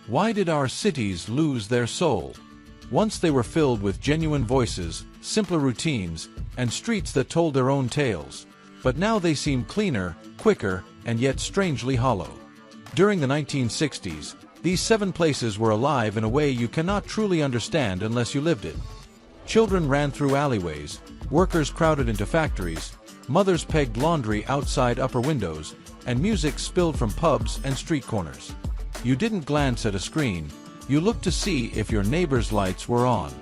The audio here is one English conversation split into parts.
Why did our cities lose their soul? Once they were filled with genuine voices, simpler routines, and streets that told their own tales. But now they seem cleaner, quicker, and yet strangely hollow. During the 1960s, these 7 places were alive in a way you cannot truly understand unless you lived it. Children ran through alleyways, workers crowded into factories, mothers pegged laundry outside upper windows, and music spilled from pubs and street corners. You didn't glance at a screen, you looked to see if your neighbor's lights were on.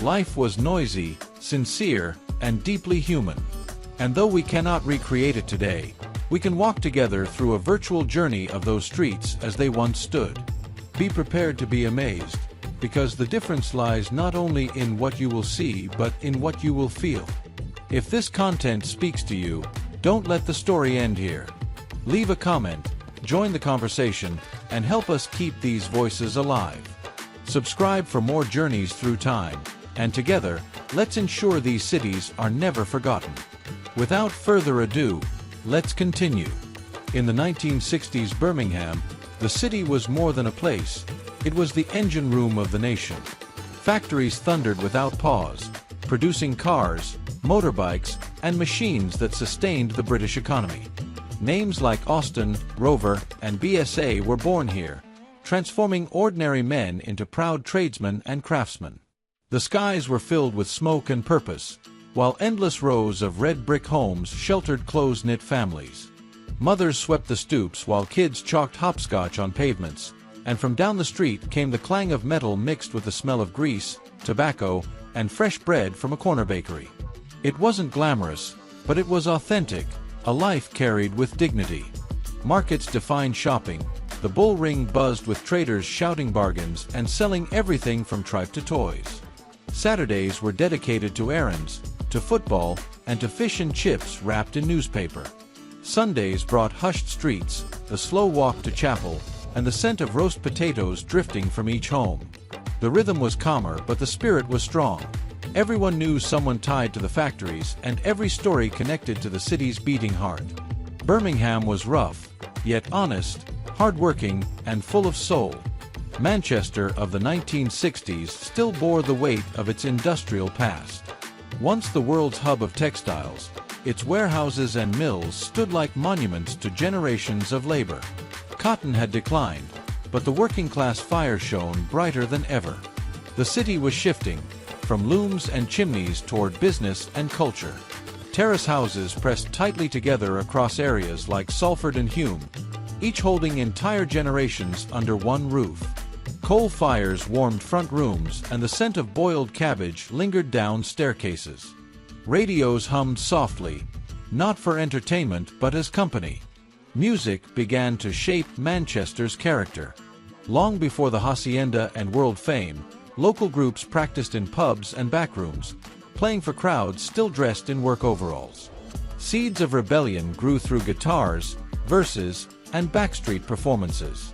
Life was noisy, sincere, and deeply human. And though we cannot recreate it today, we can walk together through a virtual journey of those streets as they once stood. Be prepared to be amazed, because the difference lies not only in what you will see but in what you will feel. If this content speaks to you, don't let the story end here. Leave a comment, join the conversation, and help us keep these voices alive. Subscribe for more journeys through time, and together, let's ensure these cities are never forgotten. Without further ado, let's continue. In the 1960s Birmingham, the city was more than a place, it was the engine room of the nation. Factories thundered without pause, producing cars, motorbikes, and machines that sustained the British economy. Names like Austin, Rover, and BSA were born here, transforming ordinary men into proud tradesmen and craftsmen. The skies were filled with smoke and purpose, while endless rows of red brick homes sheltered close-knit families. Mothers swept the stoops while kids chalked hopscotch on pavements, and from down the street came the clang of metal mixed with the smell of grease, tobacco, and fresh bread from a corner bakery. It wasn't glamorous, but it was authentic, a life carried with dignity. Markets defined shopping, the bull ring buzzed with traders shouting bargains and selling everything from tripe to toys. Saturdays were dedicated to errands, to football, and to fish and chips wrapped in newspaper. Sundays brought hushed streets, the slow walk to chapel, and the scent of roast potatoes drifting from each home. The rhythm was calmer, but the spirit was strong. Everyone knew someone tied to the factories, and every story connected to the city's beating heart. Birmingham was rough, yet honest, hard-working, and full of soul. Manchester of the 1960s still bore the weight of its industrial past. Once the world's hub of textiles, its warehouses and mills stood like monuments to generations of labor. Cotton had declined, but the working-class fire shone brighter than ever. The city was shifting, from looms and chimneys toward business and culture. Terrace houses pressed tightly together across areas like Salford and Hume, each holding entire generations under one roof. Coal fires warmed front rooms, and the scent of boiled cabbage lingered down staircases. Radios hummed softly, not for entertainment but as company. Music began to shape Manchester's character. Long before the hacienda and world fame, local groups practiced in pubs and backrooms, playing for crowds still dressed in work overalls. Seeds of rebellion grew through guitars, verses, and backstreet performances.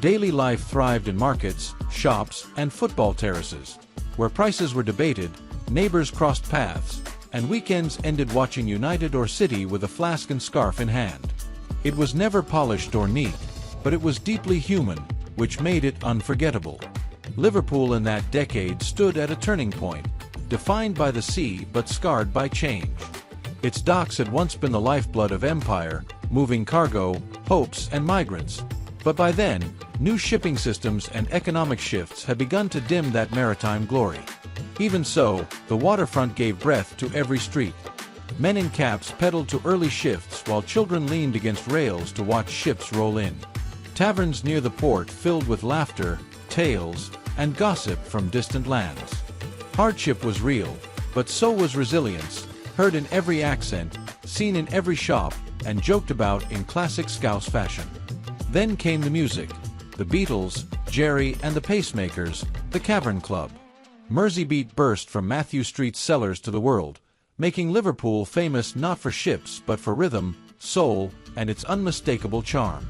Daily life thrived in markets, shops, and football terraces, where prices were debated, neighbors crossed paths, and weekends ended watching United or City with a flask and scarf in hand. It was never polished or neat, but it was deeply human, which made it unforgettable. Liverpool in that decade stood at a turning point, defined by the sea but scarred by change. Its docks had once been the lifeblood of empire, moving cargo, hopes, and migrants. But by then, new shipping systems and economic shifts had begun to dim that maritime glory. Even so, the waterfront gave breath to every street. Men in caps pedaled to early shifts while children leaned against rails to watch ships roll in. Taverns near the port filled with laughter, tales, and gossip from distant lands. Hardship was real, but so was resilience, heard in every accent, seen in every shop, and joked about in classic Scouse fashion. Then came the music, the Beatles, Jerry and the Pacemakers, the Cavern Club. Merseybeat burst from Matthew Street's cellars to the world, making Liverpool famous not for ships but for rhythm, soul, and its unmistakable charm.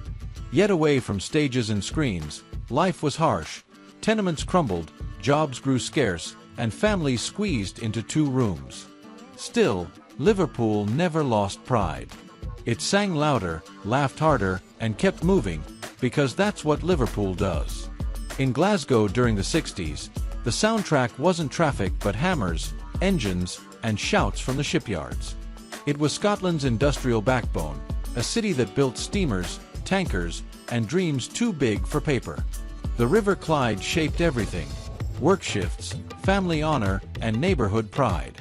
Yet away from stages and screens, life was harsh. Tenements crumbled, jobs grew scarce, and families squeezed into 2 rooms. Still, Liverpool never lost pride. It sang louder, laughed harder, and kept moving, because that's what Liverpool does. In Glasgow during the 60s, the soundtrack wasn't traffic but hammers, engines, and shouts from the shipyards. It was Scotland's industrial backbone, a city that built steamers, tankers, and dreams too big for paper. The River Clyde shaped everything: work shifts, family honor, and neighborhood pride.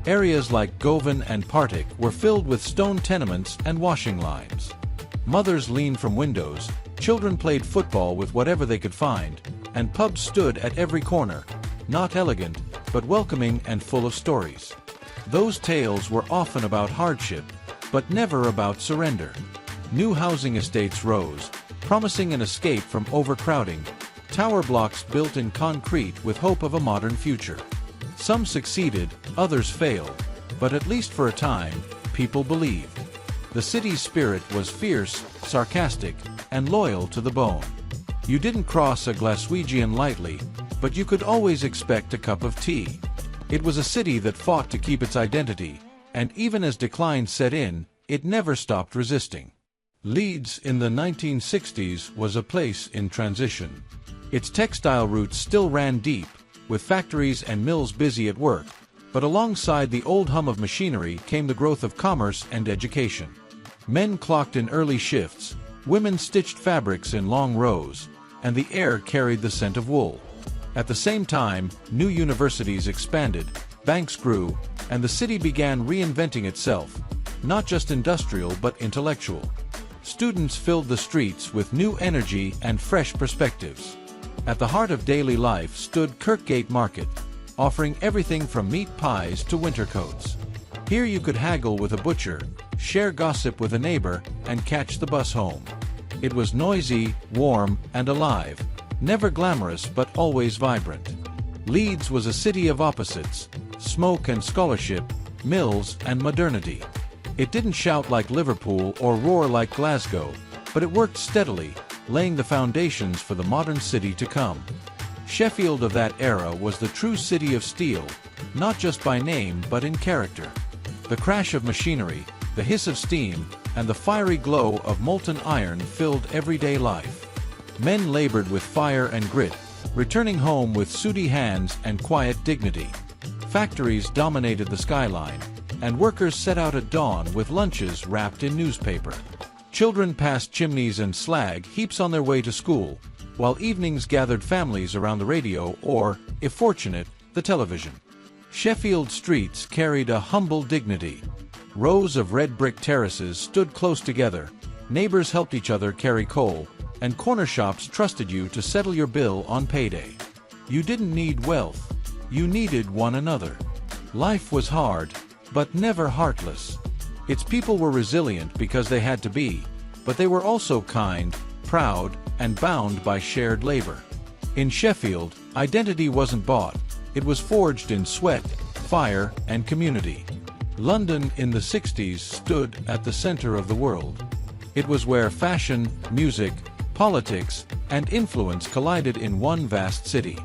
Areas like Govan and Partick were filled with stone tenements and washing lines. Mothers leaned from windows, children played football with whatever they could find, and pubs stood at every corner, not elegant, but welcoming and full of stories. Those tales were often about hardship, but never about surrender. New housing estates rose, promising an escape from overcrowding, tower blocks built in concrete with hope of a modern future. Some succeeded, others failed, but at least for a time, people believed. The city's spirit was fierce, sarcastic, and loyal to the bone. You didn't cross a Glaswegian lightly, but you could always expect a cup of tea. It was a city that fought to keep its identity, and even as decline set in, it never stopped resisting. Leeds in the 1960s was a place in transition. Its textile roots still ran deep, with factories and mills busy at work, but alongside the old hum of machinery came the growth of commerce and education. Men clocked in early shifts, women stitched fabrics in long rows, and the air carried the scent of wool. At the same time, new universities expanded, banks grew, and the city began reinventing itself, not just industrial but intellectual. Students filled the streets with new energy and fresh perspectives. At the heart of daily life stood Kirkgate Market, offering everything from meat pies to winter coats. Here you could haggle with a butcher, share gossip with a neighbor, and catch the bus home. It was noisy, warm, and alive, never glamorous but always vibrant. Leeds was a city of opposites: smoke and scholarship, mills and modernity. It didn't shout like Liverpool or roar like Glasgow, but it worked steadily, laying the foundations for the modern city to come. Sheffield of that era was the true city of steel, not just by name but in character. The crash of machinery, the hiss of steam, and the fiery glow of molten iron filled everyday life. Men labored with fire and grit, returning home with sooty hands and quiet dignity. Factories dominated the skyline, and workers set out at dawn with lunches wrapped in newspaper. Children passed chimneys and slag heaps on their way to school, while evenings gathered families around the radio or, if fortunate, the television. Sheffield streets carried a humble dignity. Rows of red brick terraces stood close together, neighbors helped each other carry coal, and corner shops trusted you to settle your bill on payday. You didn't need wealth, you needed one another. Life was hard, but never heartless. Its people were resilient because they had to be, but they were also kind, proud, and bound by shared labor. In Sheffield, identity wasn't bought, it was forged in sweat, fire, and community. London in the 60s stood at the center of the world. It was where fashion, music, politics, and influence collided in one vast city.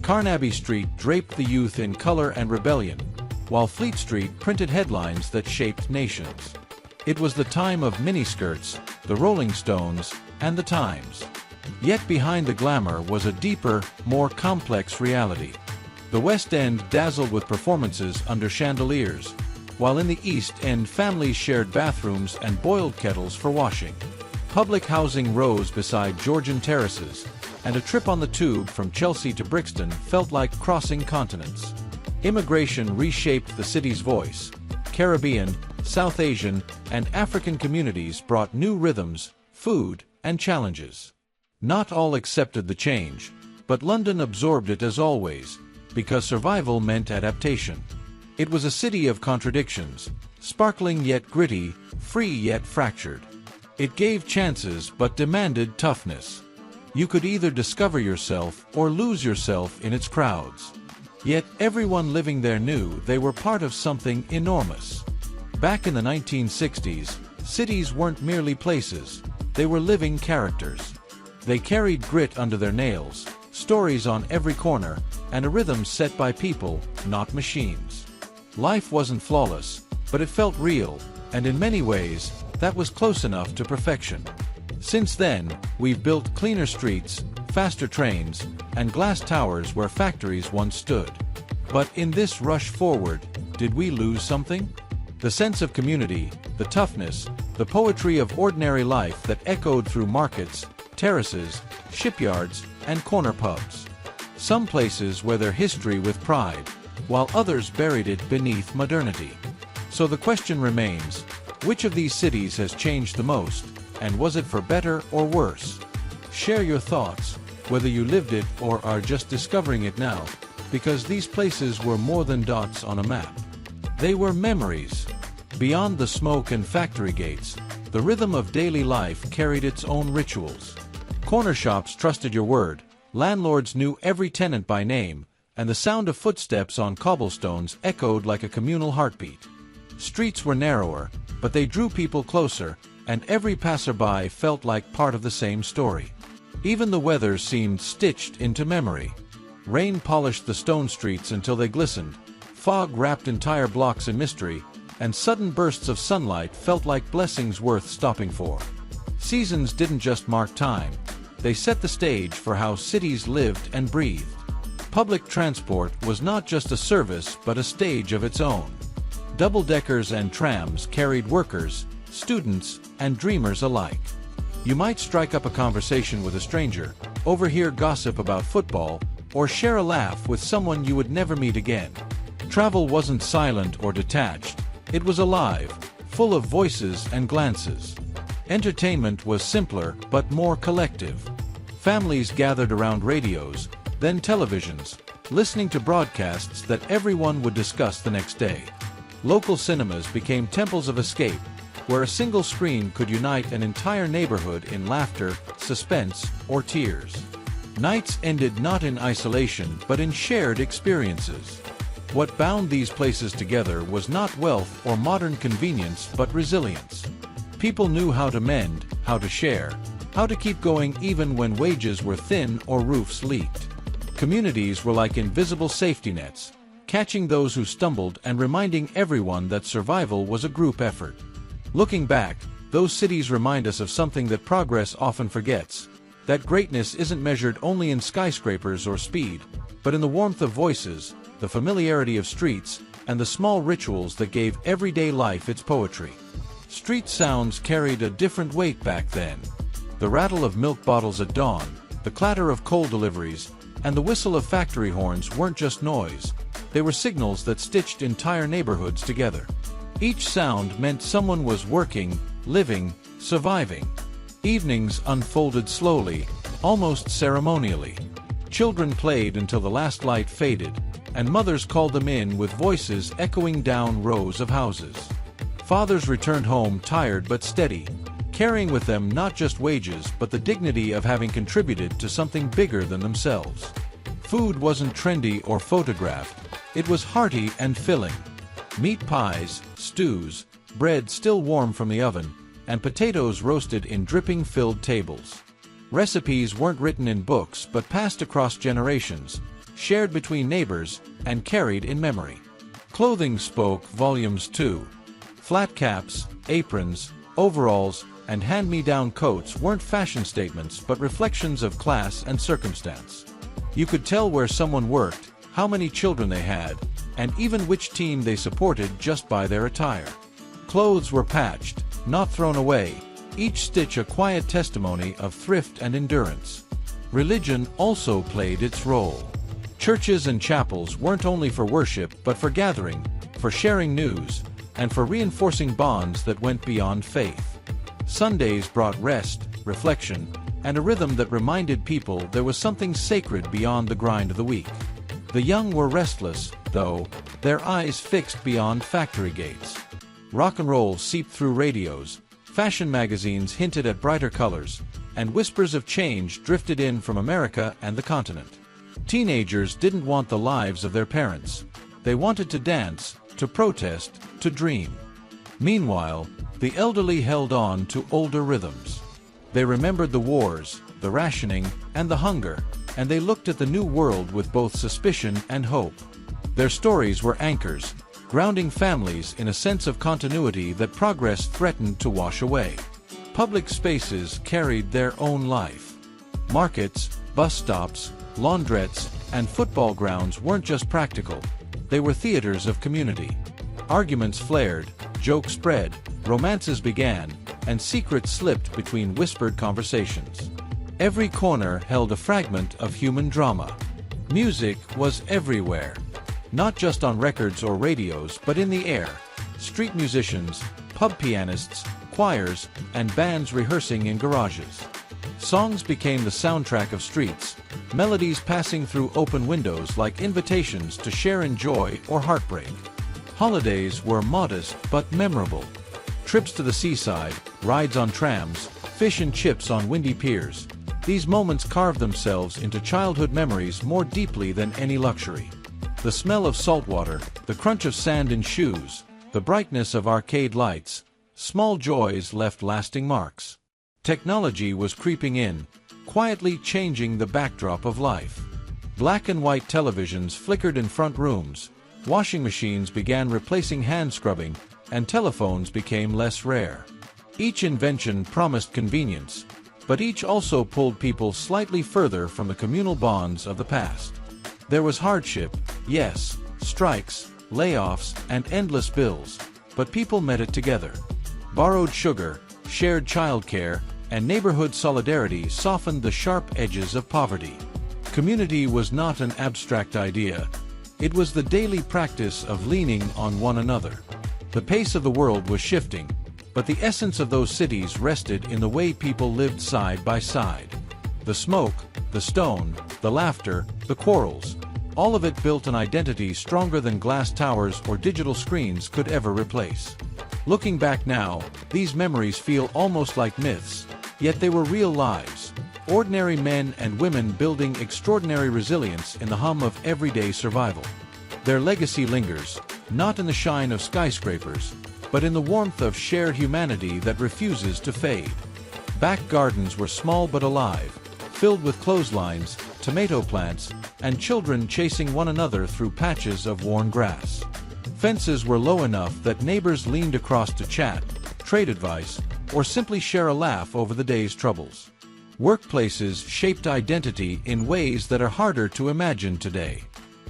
Carnaby Street draped the youth in color and rebellion, while Fleet Street printed headlines that shaped nations. It was the time of miniskirts, the Rolling Stones, and the Times. Yet behind the glamour was a deeper, more complex reality. The West End dazzled with performances under chandeliers, while in the East End families shared bathrooms and boiled kettles for washing. Public housing rose beside Georgian terraces, and a trip on the tube from Chelsea to Brixton felt like crossing continents. Immigration reshaped the city's voice. Caribbean, South Asian, and African communities brought new rhythms, food, and challenges. Not all accepted the change, but London absorbed it as always, because survival meant adaptation. It was a city of contradictions, sparkling yet gritty, free yet fractured. It gave chances but demanded toughness. You could either discover yourself or lose yourself in its crowds. Yet everyone living there knew they were part of something enormous. Back in the 1960s, cities weren't merely places, they were living characters. They carried grit under their nails, stories on every corner, and a rhythm set by people, not machines. Life wasn't flawless, but it felt real, and in many ways, that was close enough to perfection. Since then, we've built cleaner streets, faster trains, and glass towers where factories once stood. But in this rush forward, did we lose something? The sense of community, the toughness, the poetry of ordinary life that echoed through markets, terraces, shipyards, and corner pubs. Some places wear their history with pride, while others buried it beneath modernity. So the question remains, which of these cities has changed the most, and was it for better or worse? Share your thoughts, whether you lived it or are just discovering it now, because these places were more than dots on a map. They were memories. Beyond the smoke and factory gates, the rhythm of daily life carried its own rituals. Corner shops trusted your word, landlords knew every tenant by name, and the sound of footsteps on cobblestones echoed like a communal heartbeat. Streets were narrower, but they drew people closer, and every passerby felt like part of the same story. Even the weather seemed stitched into memory. Rain polished the stone streets until they glistened, fog wrapped entire blocks in mystery, and sudden bursts of sunlight felt like blessings worth stopping for. Seasons didn't just mark time, they set the stage for how cities lived and breathed. Public transport was not just a service but a stage of its own. Double-deckers and trams carried workers, students, and dreamers alike. You might strike up a conversation with a stranger, overhear gossip about football, or share a laugh with someone you would never meet again. Travel wasn't silent or detached, it was alive, full of voices and glances. Entertainment was simpler but more collective. Families gathered around radios, then televisions, listening to broadcasts that everyone would discuss the next day. Local cinemas became temples of escape, where a single screen could unite an entire neighborhood in laughter, suspense, or tears. Nights ended not in isolation but in shared experiences. What bound these places together was not wealth or modern convenience but resilience. People knew how to mend, how to share, how to keep going even when wages were thin or roofs leaked. Communities were like invisible safety nets, catching those who stumbled and reminding everyone that survival was a group effort. Looking back, those cities remind us of something that progress often forgets, that greatness isn't measured only in skyscrapers or speed, but in the warmth of voices, the familiarity of streets, and the small rituals that gave everyday life its poetry. Street sounds carried a different weight back then. The rattle of milk bottles at dawn, the clatter of coal deliveries, and the whistle of factory horns weren't just noise, they were signals that stitched entire neighborhoods together. Each sound meant someone was working, living, surviving. Evenings unfolded slowly, almost ceremonially. Children played until the last light faded, and mothers called them in with voices echoing down rows of houses. Fathers returned home tired but steady, carrying with them not just wages but the dignity of having contributed to something bigger than themselves. Food wasn't trendy or photographed, it was hearty and filling. Meat pies, stews, bread still warm from the oven, and potatoes roasted in dripping-filled tables. Recipes weren't written in books but passed across generations, shared between neighbors, and carried in memory. Clothing spoke volumes too. Flat caps, aprons, overalls, and hand-me-down coats weren't fashion statements but reflections of class and circumstance. You could tell where someone worked, how many children they had, and even which team they supported just by their attire. Clothes were patched, not thrown away, each stitch a quiet testimony of thrift and endurance. Religion also played its role. Churches and chapels weren't only for worship but for gathering, for sharing news, and for reinforcing bonds that went beyond faith. Sundays brought rest, reflection, and a rhythm that reminded people there was something sacred beyond the grind of the week. The young were restless, though, their eyes fixed beyond factory gates. Rock and roll seeped through radios, fashion magazines hinted at brighter colors, and whispers of change drifted in from America and the continent. Teenagers didn't want the lives of their parents. They wanted to dance, to protest, to dream. Meanwhile, the elderly held on to older rhythms. They remembered the wars, the rationing, and the hunger, and they looked at the new world with both suspicion and hope. Their stories were anchors, grounding families in a sense of continuity that progress threatened to wash away. Public spaces carried their own life. Markets, Bus stops, laundrettes, and football grounds weren't just practical, they were theaters of community. Arguments flared, jokes spread, romances began, and secrets slipped between whispered conversations. Every corner held a fragment of human drama. Music was everywhere. Not just on records or radios, but in the air. Street musicians, pub pianists, choirs, and bands rehearsing in garages. Songs became the soundtrack of streets, melodies passing through open windows like invitations to share in joy or heartbreak. Holidays were modest but memorable. Trips to the seaside, rides on trams, fish and chips on windy piers. These moments carved themselves into childhood memories more deeply than any luxury. The smell of salt water, the crunch of sand in shoes, the brightness of arcade lights, small joys left lasting marks. Technology was creeping in, quietly changing the backdrop of life. Black and white televisions flickered in front rooms, washing machines began replacing hand scrubbing, and telephones became less rare. Each invention promised convenience, but each also pulled people slightly further from the communal bonds of the past. There was hardship, yes, strikes, layoffs, and endless bills, but people met it together. Borrowed sugar, shared childcare, and neighborhood solidarity softened the sharp edges of poverty. Community was not an abstract idea. It was the daily practice of leaning on one another. The pace of the world was shifting, but the essence of those cities rested in the way people lived side by side. The smoke, the stone, the laughter, the quarrels, all of it built an identity stronger than glass towers or digital screens could ever replace. Looking back now, these memories feel almost like myths, yet they were real lives. Ordinary men and women building extraordinary resilience in the hum of everyday survival. Their legacy lingers, not in the shine of skyscrapers, but in the warmth of shared humanity that refuses to fade. Back gardens were small but alive, filled with clotheslines, tomato plants, and children chasing one another through patches of worn grass. Fences were low enough that neighbors leaned across to chat, trade advice, or simply share a laugh over the day's troubles. Workplaces shaped identity in ways that are harder to imagine today.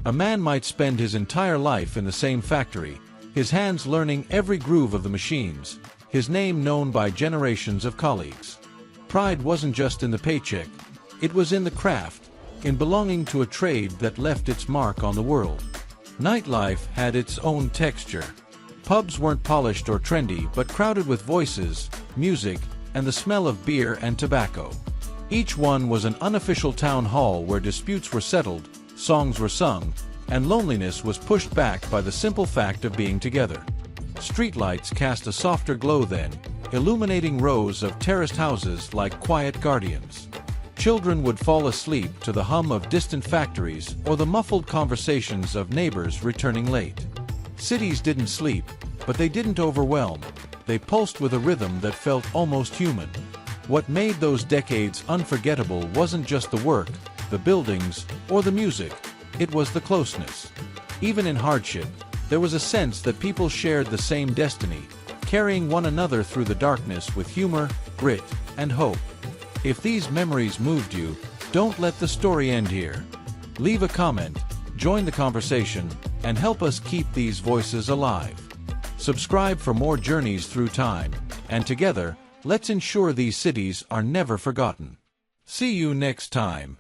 A man might spend his entire life in the same factory, his hands learning every groove of the machines, his name known by generations of colleagues. Pride wasn't just in the paycheck, it was in the craft, in belonging to a trade that left its mark on the world. Nightlife had its own texture. Pubs weren't polished or trendy, but crowded with voices, music, and the smell of beer and tobacco. Each one was an unofficial town hall where disputes were settled, songs were sung, and loneliness was pushed back by the simple fact of being together. Streetlights cast a softer glow then, illuminating rows of terraced houses like quiet guardians. Children would fall asleep to the hum of distant factories or the muffled conversations of neighbors returning late. Cities didn't sleep, but they didn't overwhelm. They pulsed with a rhythm that felt almost human. What made those decades unforgettable wasn't just the work, the buildings, or the music. It was the closeness. Even in hardship, there was a sense that people shared the same destiny, carrying one another through the darkness with humor, grit, and hope. If these memories moved you, don't let the story end here. Leave a comment, join the conversation, and help us keep these voices alive. Subscribe for more journeys through time, and together, let's ensure these cities are never forgotten. See you next time.